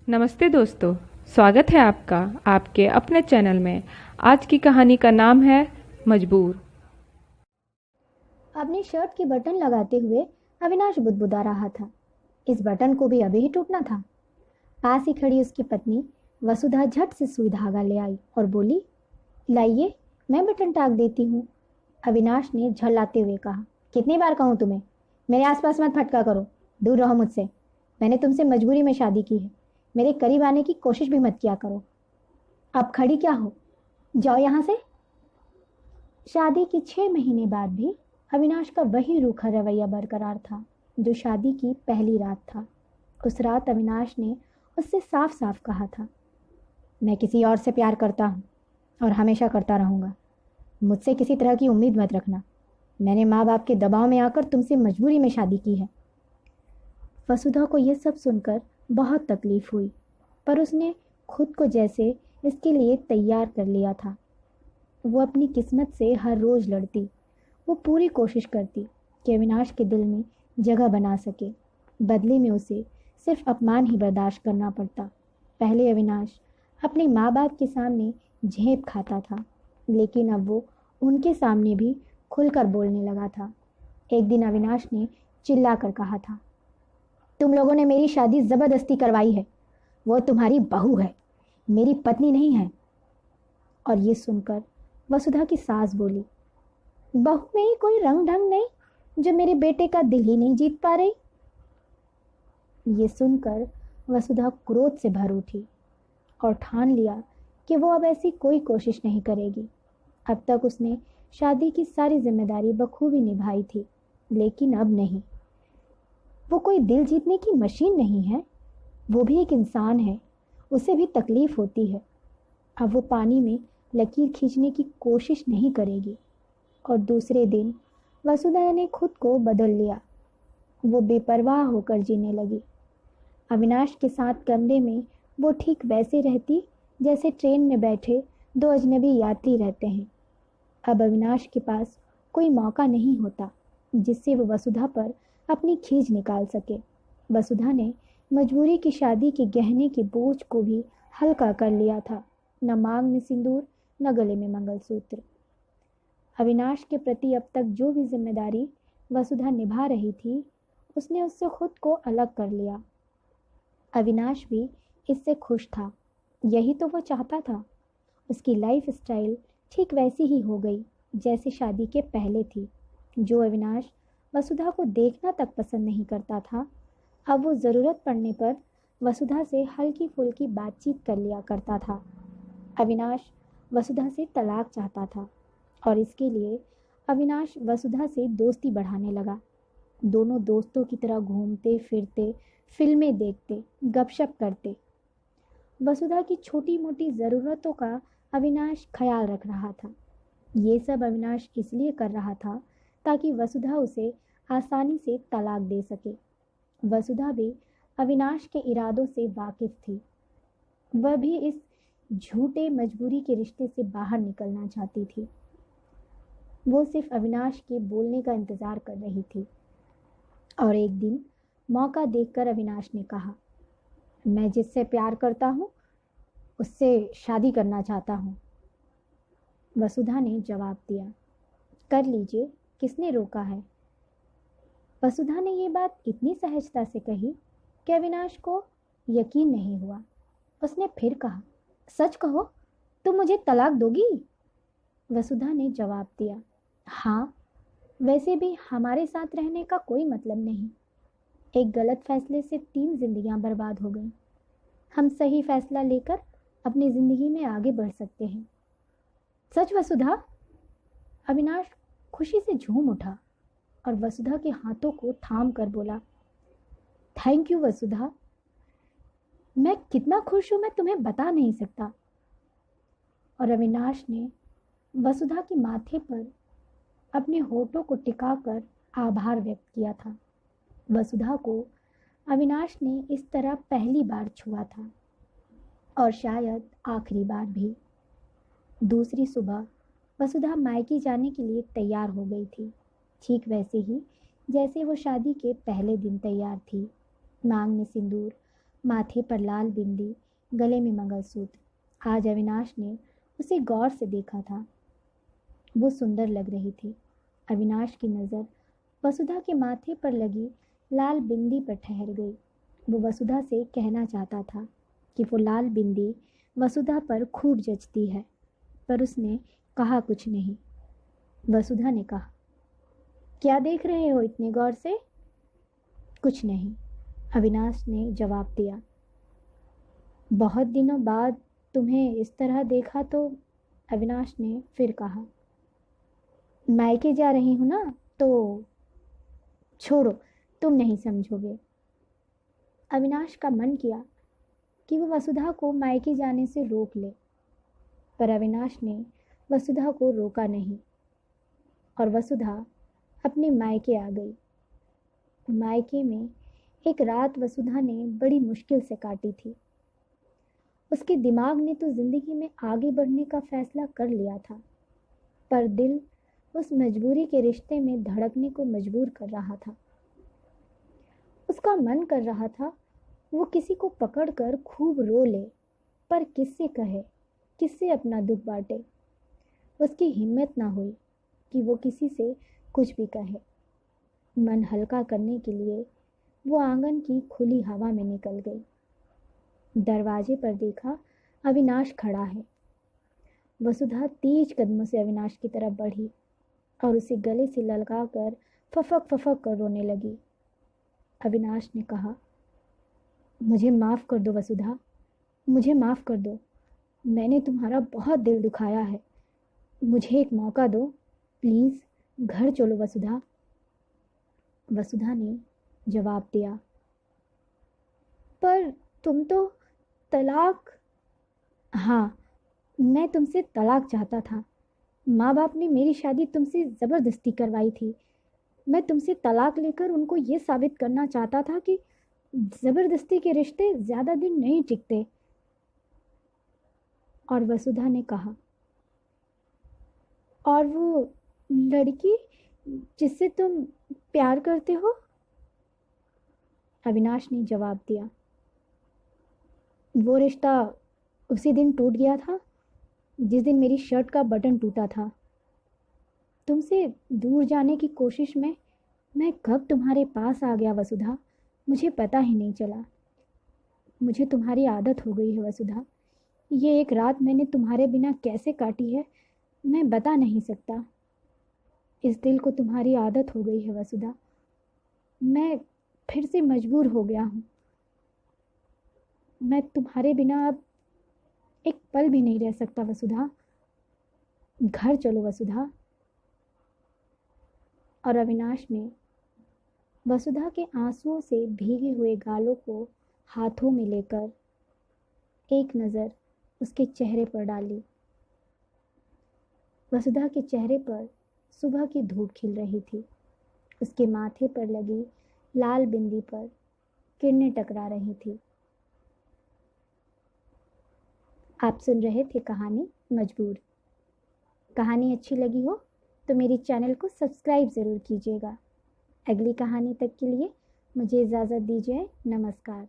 नमस्ते दोस्तों, स्वागत है आपका आपके अपने चैनल में। आज की कहानी का नाम है मजबूर। अपनी शर्ट की बटन लगाते हुए अविनाश बुदबुदा रहा था। इस बटन को भी अभी ही टूटना था। पास ही खड़ी उसकी पत्नी वसुधा झट से सुई धागा ले आई और बोली, लाइए, मैं बटन टाक देती हूँ। अविनाश ने झल्लाते हुए कहा, कितनी बार कहूँ तुम्हें, मेरे आसपास मत फटका करो, दूर रहो मुझसे। मैंने तुमसे मजबूरी में शादी की है, मेरे करीब आने की कोशिश भी मत किया करो। अब खड़ी क्या हो, जाओ यहाँ से। शादी के 6 महीने बाद भी अविनाश का वही रूखा रवैया बरकरार था जो शादी की पहली रात था। उस रात अविनाश ने उससे साफ साफ कहा था, मैं किसी और से प्यार करता हूँ और हमेशा करता रहूँगा। मुझसे किसी तरह की उम्मीद मत रखना। मैंने माँ बाप के दबाव में आकर तुमसे मजबूरी में शादी की है। वसुधा को यह सब सुनकर बहुत तकलीफ हुई, पर उसने खुद को जैसे इसके लिए तैयार कर लिया था। वो अपनी किस्मत से हर रोज़ लड़ती। वो पूरी कोशिश करती कि अविनाश के दिल में जगह बना सके। बदले में उसे सिर्फ अपमान ही बर्दाश्त करना पड़ता। पहले अविनाश अपने माँ बाप के सामने झेप खाता था, लेकिन अब वो उनके सामने भी खुलकर बोलने लगा था। एक दिन अविनाश ने चिल्लाकर कहा था, तुम लोगों ने मेरी शादी ज़बरदस्ती करवाई है। वो तुम्हारी बहू है, मेरी पत्नी नहीं है। और ये सुनकर वसुधा की सास बोली, बहू में ही कोई रंग ढंग नहीं जो मेरे बेटे का दिल ही नहीं जीत पा रही। ये सुनकर वसुधा क्रोध से भर उठी और ठान लिया कि वो अब ऐसी कोई कोशिश नहीं करेगी। अब तक उसने शादी की सारी जिम्मेदारी बखूबी निभाई थी, लेकिन अब नहीं। वो कोई दिल जीतने की मशीन नहीं है, वो भी एक इंसान है, उसे भी तकलीफ होती है। अब वो पानी में लकीर खींचने की कोशिश नहीं करेगी। और दूसरे दिन वसुधा ने खुद को बदल लिया। वो बेपरवाह होकर जीने लगी। अविनाश के साथ कमरे में वो ठीक वैसे रहती जैसे ट्रेन में बैठे दो अजनबी यात्री रहते हैं। अब अविनाश के पास कोई मौका नहीं होता जिससे वो वसुधा पर अपनी खींच निकाल सके। वसुधा ने मजबूरी की शादी के गहने के बोझ को भी हल्का कर लिया था। न मांग में सिंदूर, न गले में मंगलसूत्र। अविनाश के प्रति अब तक जो भी जिम्मेदारी वसुधा निभा रही थी, उसने उससे खुद को अलग कर लिया। अविनाश भी इससे खुश था। यही तो वो चाहता था। उसकी लाइफ स्टाइल ठीक वैसी ही हो गई जैसे शादी के पहले थी। जो अविनाश वसुधा को देखना तक पसंद नहीं करता था, अब वो ज़रूरत पड़ने पर वसुधा से हल्की फुल्की बातचीत कर लिया करता था। अविनाश वसुधा से तलाक चाहता था और इसके लिए अविनाश वसुधा से दोस्ती बढ़ाने लगा। दोनों दोस्तों की तरह घूमते फिरते, फिल्में देखते, गपशप करते। वसुधा की छोटी मोटी ज़रूरतों का अविनाश ख्याल रख रहा था। ये सब अविनाश इसलिए कर रहा था ताकि वसुधा उसे आसानी से तलाक दे सके। वसुधा भी अविनाश के इरादों से वाकिफ थी। वह भी इस झूठे मजबूरी के रिश्ते से बाहर निकलना चाहती थी। वो सिर्फ अविनाश के बोलने का इंतज़ार कर रही थी। और एक दिन मौका देखकर अविनाश ने कहा, मैं जिससे प्यार करता हूँ उससे शादी करना चाहता हूँ। वसुधा ने जवाब दिया, कर लीजिए, किसने रोका है। वसुधा ने ये बात इतनी सहजता से कही कि अविनाश को यकीन नहीं हुआ। उसने फिर कहा, सच कहो, तुम मुझे तलाक दोगी। वसुधा ने जवाब दिया, हाँ, वैसे भी हमारे साथ रहने का कोई मतलब नहीं। एक गलत फैसले से 3 जिंदगियां बर्बाद हो गई। हम सही फैसला लेकर अपनी जिंदगी में आगे बढ़ सकते हैं। सच वसुधा। अविनाश खुशी से झूम उठा और वसुधा के हाथों को थाम कर बोला, थैंक यू वसुधा, मैं कितना खुश हूं मैं तुम्हें बता नहीं सकता। और अविनाश ने वसुधा के माथे पर अपने होठों को टिकाकर आभार व्यक्त किया था। वसुधा को अविनाश ने इस तरह पहली बार छुआ था और शायद आखिरी बार भी। दूसरी सुबह वसुधा मायके जाने के लिए तैयार हो गई थी, ठीक वैसे ही जैसे वो शादी के पहले दिन तैयार थी। मांग में सिंदूर, माथे पर लाल बिंदी, गले में मंगलसूत्र। आज अविनाश ने उसे गौर से देखा था। वो सुंदर लग रही थी। अविनाश की नज़र वसुधा के माथे पर लगी लाल बिंदी पर ठहर गई। वो वसुधा से कहना चाहता था कि वो लाल बिंदी वसुधा पर खूब जचती है, पर उसने कहा कुछ नहीं। वसुधा ने कहा, क्या देख रहे हो इतने गौर से? कुछ नहीं, अविनाश ने जवाब दिया। बहुत दिनों बाद तुम्हें इस तरह देखा तो? अविनाश ने फिर कहा। मायके जा रही हूं ना, तो छोड़ो, तुम नहीं समझोगे। अविनाश का मन किया कि वो वसुधा को मायके जाने से रोक ले, पर अविनाश ने वसुधा को रोका नहीं और वसुधा अपने मायके आ गई। मायके में एक रात वसुधा ने बड़ी मुश्किल से काटी थी। उसके दिमाग ने तो जिंदगी में आगे बढ़ने का फैसला कर लिया था, पर दिल उस मजबूरी के रिश्ते में धड़कने को मजबूर कर रहा था। उसका मन कर रहा था वो किसी को पकड़कर खूब रो ले, पर किससे कहे, किससे अपना दुख बांटे। उसकी हिम्मत ना हुई कि वो किसी से कुछ भी कहे। मन हल्का करने के लिए वो आंगन की खुली हवा में निकल गई। दरवाजे पर देखा, अविनाश खड़ा है। वसुधा तेज कदमों से अविनाश की तरफ बढ़ी और उसे गले से ललकाकर फफक फफक कर रोने लगी। अविनाश ने कहा, मुझे माफ़ कर दो वसुधा, मुझे माफ़ कर दो। मैंने तुम्हारा बहुत दिल दुखाया है। मुझे एक मौका दो, प्लीज़ घर चलो वसुधा। वसुधा ने जवाब दिया, पर तुम तो तलाक। हाँ, मैं तुमसे तलाक चाहता था। माँ बाप ने मेरी शादी तुमसे ज़बरदस्ती करवाई थी। मैं तुमसे तलाक लेकर उनको ये साबित करना चाहता था कि ज़बरदस्ती के रिश्ते ज़्यादा दिन नहीं टिकते। और वसुधा ने कहा, और वो लड़की जिससे तुम प्यार करते हो? अविनाश ने जवाब दिया, वो रिश्ता उसी दिन टूट गया था जिस दिन मेरी शर्ट का बटन टूटा था। तुमसे दूर जाने की कोशिश में मैं कब तुम्हारे पास आ गया वसुधा, मुझे पता ही नहीं चला। मुझे तुम्हारी आदत हो गई है वसुधा। ये एक रात मैंने तुम्हारे बिना कैसे काटी है मैं बता नहीं सकता। इस दिल को तुम्हारी आदत हो गई है वसुधा। मैं फिर से मजबूर हो गया हूँ। मैं तुम्हारे बिना अब एक पल भी नहीं रह सकता वसुधा। घर चलो वसुधा। और अविनाश ने वसुधा के आंसुओं से भीगे हुए गालों को हाथों में लेकर एक नज़र उसके चेहरे पर डाली। वसुधा के चेहरे पर सुबह की धूप खिल रही थी। उसके माथे पर लगी लाल बिंदी पर किरणें टकरा रही थी। आप सुन रहे थे कहानी मजबूर। कहानी अच्छी लगी हो तो मेरे चैनल को सब्सक्राइब ज़रूर कीजिएगा। अगली कहानी तक के लिए मुझे इजाज़त दीजिए। नमस्कार।